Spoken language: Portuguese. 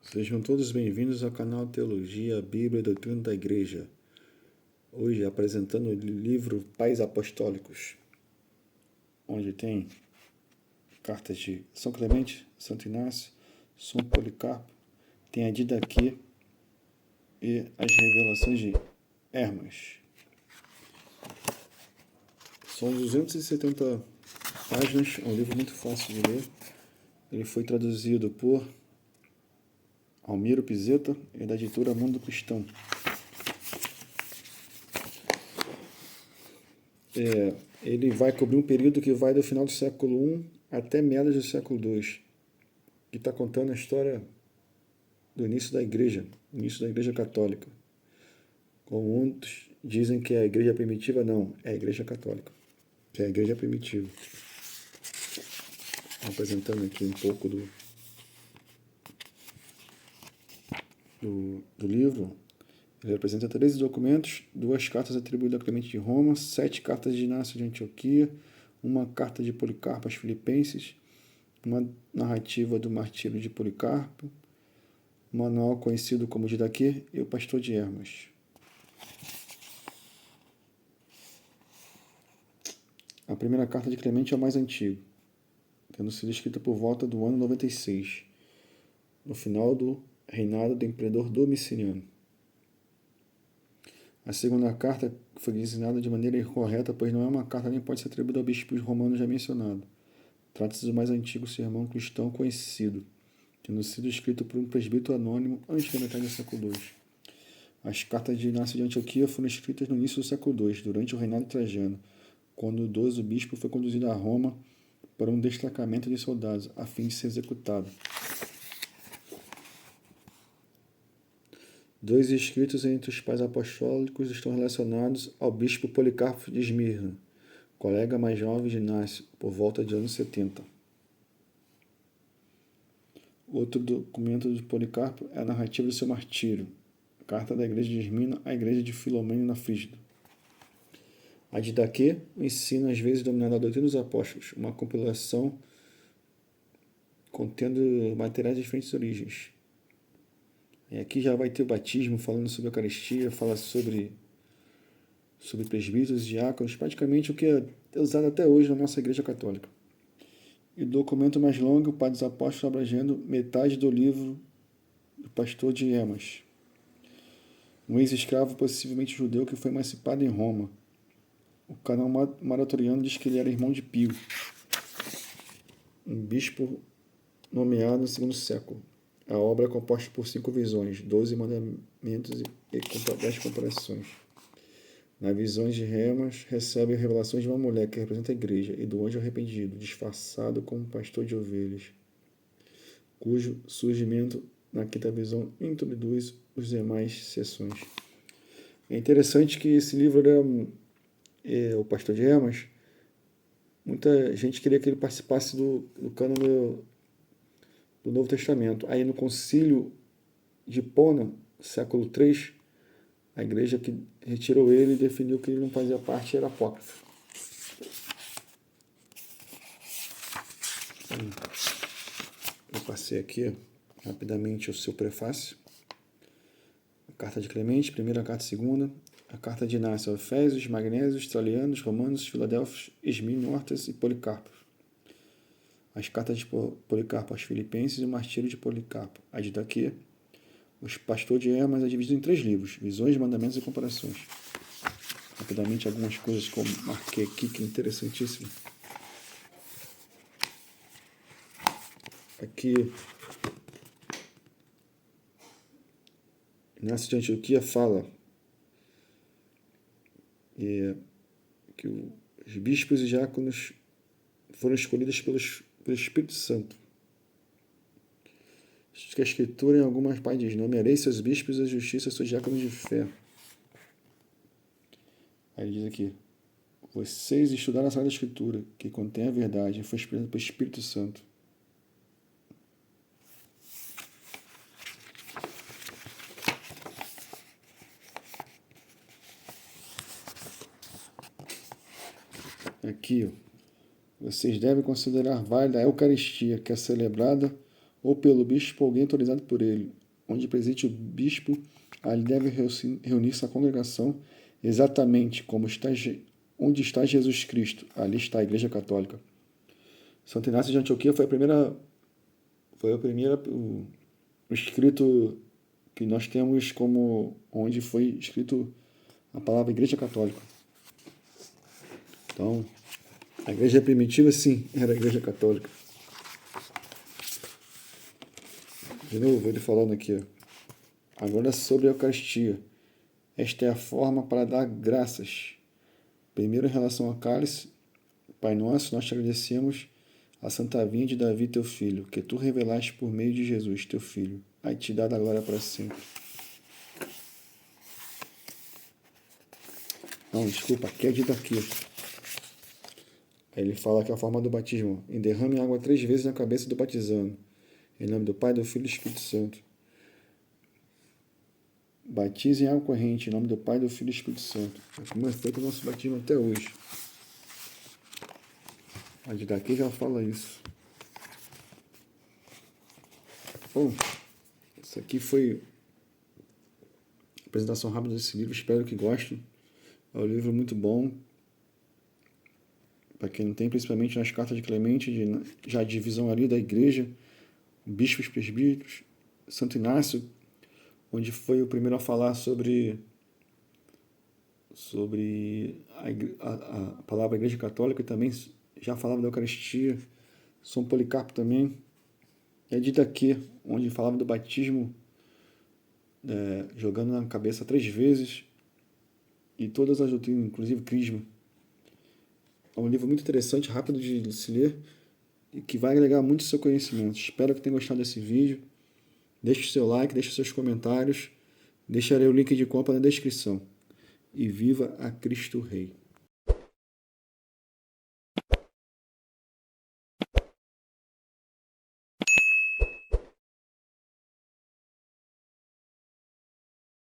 Sejam todos bem-vindos ao canal Teologia, Bíblia e Doutrina da Igreja. Hoje apresentando o livro Pais Apostólicos, onde tem cartas de São Clemente, Santo Inácio, São Policarpo, tem a Didaquê e as revelações de Hermas. São 270 páginas, é um livro muito fácil de ler. Ele foi traduzido por Almiro Pizeta e da editora Mundo Cristão. Ele vai cobrir um período que vai do final do século I até meados do século II, que está contando a história do início da Igreja Católica. Como muitos dizem que é a Igreja Primitiva, não, é a Igreja Católica, que é a Igreja Primitiva. Apresentando aqui um pouco do livro. Ele apresenta 13 documentos, 2 cartas atribuídas a Clemente de Roma, 7 cartas de Inácio de Antioquia, uma carta de Policarpo aos Filipenses, uma narrativa do martírio de Policarpo, um manual conhecido como Didaquê e o Pastor de Hermas. A primeira carta de Clemente é a mais antiga, tendo sido escrita por volta do ano 96, no final do reinado do imperador Domiciano. A segunda carta foi designada de maneira incorreta, pois não é uma carta nem pode ser atribuída ao bispo romano já mencionado. Trata-se do mais antigo sermão cristão conhecido, tendo sido escrito por um presbítero anônimo antes da metade do século II. As cartas de Inácio de Antioquia foram escritas no início do século II, durante o reinado trajano, quando o idoso bispo foi conduzido a Roma para um destacamento de soldados, a fim de ser executado. 2 escritos entre os pais apostólicos estão relacionados ao bispo Policarpo de Esmirna, colega mais jovem de Inácio, por volta de anos 70. Outro documento de Policarpo é a narrativa do seu martírio, carta da igreja de Esmirna à igreja de Filomeno na Frígida. A Didaquê, o ensino às vezes denominado a doutrina dos apóstolos, uma compilação contendo materiais de diferentes origens. E aqui já vai ter o batismo, falando sobre a Eucaristia, fala sobre presbíteros e diáconos, praticamente o que é usado até hoje na nossa Igreja Católica. E o documento mais longo, o Pai dos Apóstolos, abrangendo metade do livro do Pastor de Hermas, um ex-escravo, possivelmente judeu, que foi emancipado em Roma. O canal Maratoriano diz que ele era irmão de Pio, um bispo nomeado no segundo século. A obra é composta por 5 visões, 12 mandamentos e 10 comparações. Nas visões de Hermas, recebe revelações de uma mulher que representa a igreja e do anjo arrependido, disfarçado como pastor de ovelhas, cujo surgimento na quinta visão introduz as demais seções. É interessante que esse livro o Pastor de Hermas, muita gente queria que ele participasse do cânone do Novo Testamento. Aí no Concílio de Hipona, século III, a igreja que retirou ele e definiu que ele não fazia parte, era apócrifo. Eu passei aqui rapidamente o seu prefácio. A carta de Clemente, primeira carta, segunda. A carta de Inácio, Efésios, Magnésios, Tralianos, Romanos, Filadélfios, Esmínio, Hortas e Policarpo. As cartas de Policarpo aos Filipenses e o martírio de Policarpo. A Didaquê. O Pastor de Hermas é dividido em 3 livros: Visões, Mandamentos e Comparações. Rapidamente, algumas coisas que eu marquei aqui que é interessantíssimo. Aqui, Inácio de Antioquia fala que os bispos e diáconos foram escolhidos pelo Espírito Santo. Que a Escritura, em algumas partes, diz: nomearei seus bispos a justiça, seus diáconos de fé. Aí diz aqui: vocês estudaram a Sagrada Escritura, que contém a verdade, e foi inspirada pelo Espírito Santo. Aqui, vocês devem considerar válida a Eucaristia, que é celebrada ou pelo bispo ou alguém autorizado por ele, onde preside o bispo, ali deve reunir-se a congregação, exatamente como onde está Jesus Cristo, ali está a Igreja Católica. Santo Inácio de Antioquia foi o escrito que nós temos como onde foi escrito a palavra Igreja Católica. Então, a igreja primitiva, sim, era a Igreja Católica. De novo, ele falando aqui. Agora sobre a Eucaristia. Esta é a forma para dar graças. Primeiro, em relação ao cálice, Pai nosso, nós te agradecemos a santa vinha de Davi, teu filho, que tu revelaste por meio de Jesus, teu filho. Aí te dá da glória para sempre. Não, desculpa, aqui é dito aqui. Aí ele fala que é a forma do batismo. E derrame água 3 vezes na cabeça do batizando. Em nome do Pai, do Filho e do Espírito Santo. Batize em água corrente, em nome do Pai, do Filho e do Espírito Santo. É como é feito o nosso batismo até hoje. A de daqui já fala isso. Bom, isso aqui foi a apresentação rápida desse livro. Espero que gostem. É um livro muito bom. Para quem não tem, principalmente nas cartas de Clemente, já a divisão ali da igreja, bispos, presbíteros, Santo Inácio, onde foi o primeiro a falar sobre a palavra Igreja Católica, e também já falava da Eucaristia. São Policarpo também. É dito aqui, onde falava do batismo, jogando na cabeça 3 vezes, e todas as doutrinas, inclusive Crisma. É um livro muito interessante, rápido de se ler, e que vai agregar muito ao seu conhecimento. Espero que tenham gostado desse vídeo. Deixe o seu like, deixe seus comentários. Deixarei o link de compra na descrição. E viva a Cristo Rei!